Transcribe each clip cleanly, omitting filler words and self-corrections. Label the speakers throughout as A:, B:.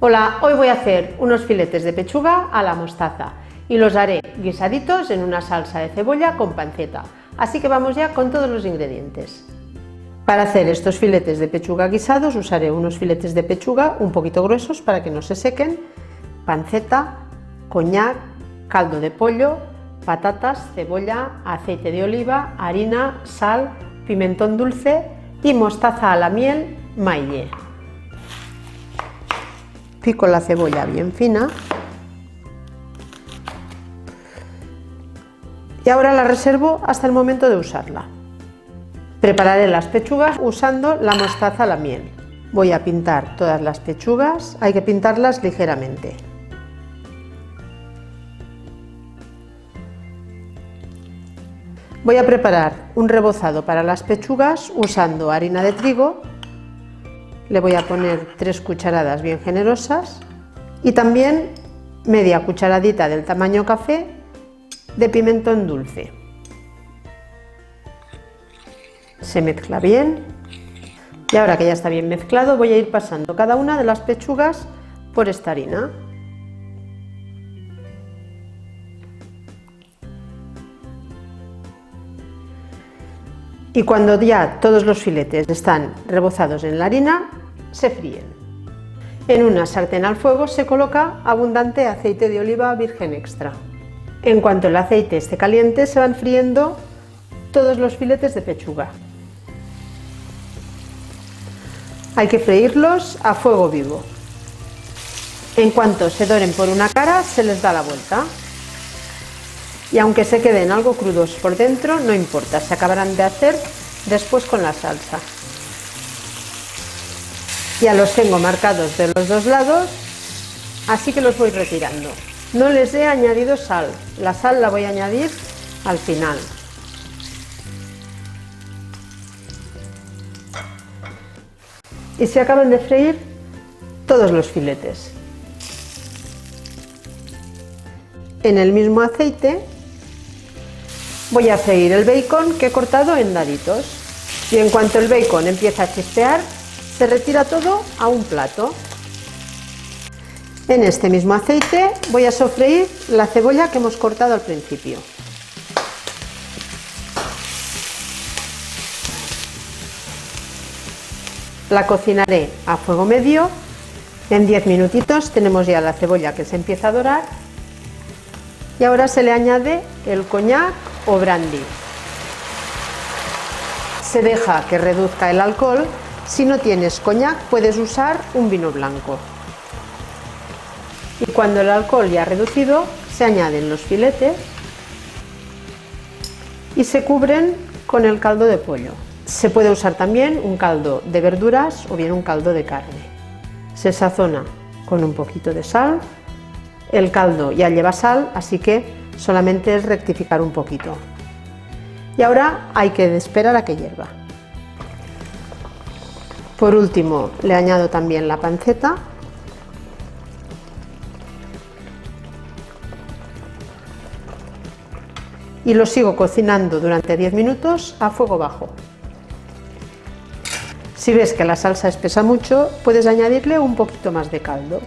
A: Hola, hoy voy a hacer unos filetes de pechuga a la mostaza y los haré guisaditos en una salsa de cebolla con panceta. Así que vamos ya con todos los ingredientes. Para hacer estos filetes de pechuga guisados usaré unos filetes de pechuga un poquito gruesos para que no se sequen, panceta, coñac, caldo de pollo, patatas, cebolla, aceite de oliva, harina, sal, pimentón dulce y mostaza a la miel maillé. Pico la cebolla bien fina y ahora la reservo hasta el momento de usarla. Prepararé las pechugas usando la mostaza a la miel. Voy a pintar todas las pechugas, hay que pintarlas ligeramente. Voy a preparar un rebozado para las pechugas usando harina de trigo. Le voy a poner 3 cucharadas bien generosas y también media cucharadita del tamaño café de pimentón dulce. Se mezcla bien y ahora que ya está bien mezclado voy a ir pasando cada una de las pechugas por esta harina. Y cuando ya todos los filetes están rebozados en la harina, se fríen. En una sartén al fuego se coloca abundante aceite de oliva virgen extra. En cuanto el aceite esté caliente, se van friendo todos los filetes de pechuga. Hay que freírlos a fuego vivo. En cuanto se doren por una cara, se les da la vuelta. Y aunque se queden algo crudos por dentro, no importa, se acabarán de hacer después con la salsa. Ya los tengo marcados de los dos lados, así que los voy retirando. No les he añadido sal, la sal la voy a añadir al final. Y se acaban de freír todos los filetes. En el mismo aceite voy a freír el bacon que he cortado en daditos y en cuanto el bacon empieza a chispear, se retira todo a un plato. En este mismo aceite voy a sofreír la cebolla que hemos cortado al principio. La cocinaré a fuego medio. En 10 minutitos tenemos ya la cebolla que se empieza a dorar. Y ahora se le añade el coñac o brandy. Se deja que reduzca el alcohol. Si no tienes coñac, puedes usar un vino blanco. Y cuando el alcohol ya ha reducido, se añaden los filetes y se cubren con el caldo de pollo. Se puede usar también un caldo de verduras o bien un caldo de carne. Se sazona con un poquito de sal. El caldo ya lleva sal, así que solamente es rectificar un poquito. Y ahora hay que esperar a que hierva. Por último, le añado también la panceta. Y lo sigo cocinando durante 10 minutos a fuego bajo. Si ves que la salsa espesa mucho, puedes añadirle un poquito más de caldo.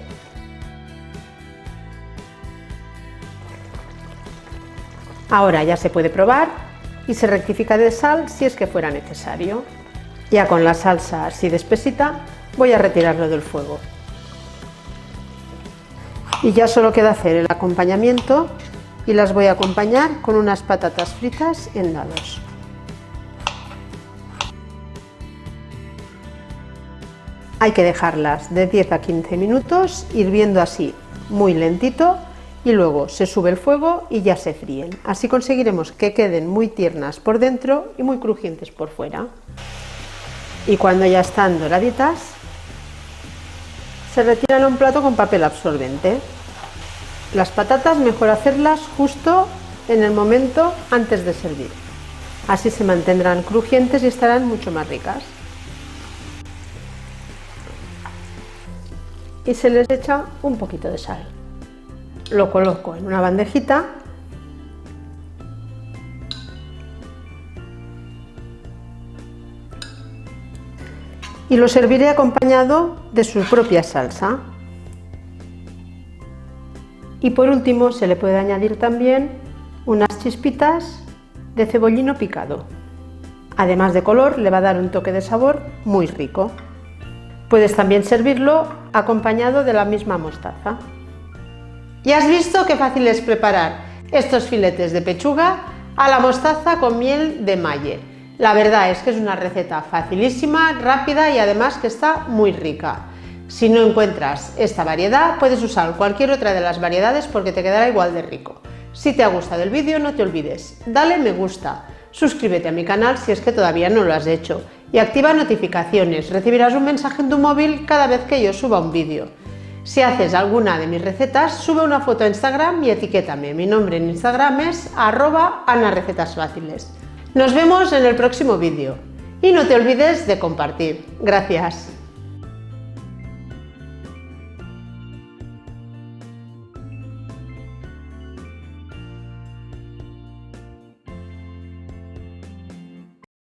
A: Ahora ya se puede probar y se rectifica de sal si es que fuera necesario. Ya con la salsa así de espesita, voy a retirarlo del fuego. Y ya solo queda hacer el acompañamiento y las voy a acompañar con unas patatas fritas en dados. Hay que dejarlas de 10 a 15 minutos, hirviendo así muy lentito. Y luego se sube el fuego y ya se fríen. Así conseguiremos que queden muy tiernas por dentro y muy crujientes por fuera. Y cuando ya están doraditas, se retiran a un plato con papel absorbente. Las patatas mejor hacerlas justo en el momento antes de servir. Así se mantendrán crujientes y estarán mucho más ricas. Y se les echa un poquito de sal. Lo coloco en una bandejita y lo serviré acompañado de su propia salsa. Y por último se le puede añadir también unas chispitas de cebollino picado. Además de color, le va a dar un toque de sabor muy rico. Puedes también servirlo acompañado de la misma mostaza. ¿Ya has visto qué fácil es preparar estos filetes de pechuga a la mostaza con miel de malle? La verdad es que es una receta facilísima, rápida y además que está muy rica. Si no encuentras esta variedad, puedes usar cualquier otra de las variedades porque te quedará igual de rico. Si te ha gustado el vídeo, no te olvides, dale me gusta, suscríbete a mi canal si es que todavía no lo has hecho y activa notificaciones, recibirás un mensaje en tu móvil cada vez que yo suba un vídeo. Si haces alguna de mis recetas, sube una foto a Instagram y etiquétame. Mi nombre en Instagram es @AnaRecetasFáciles. Nos vemos en el próximo vídeo y no te olvides de compartir. Gracias.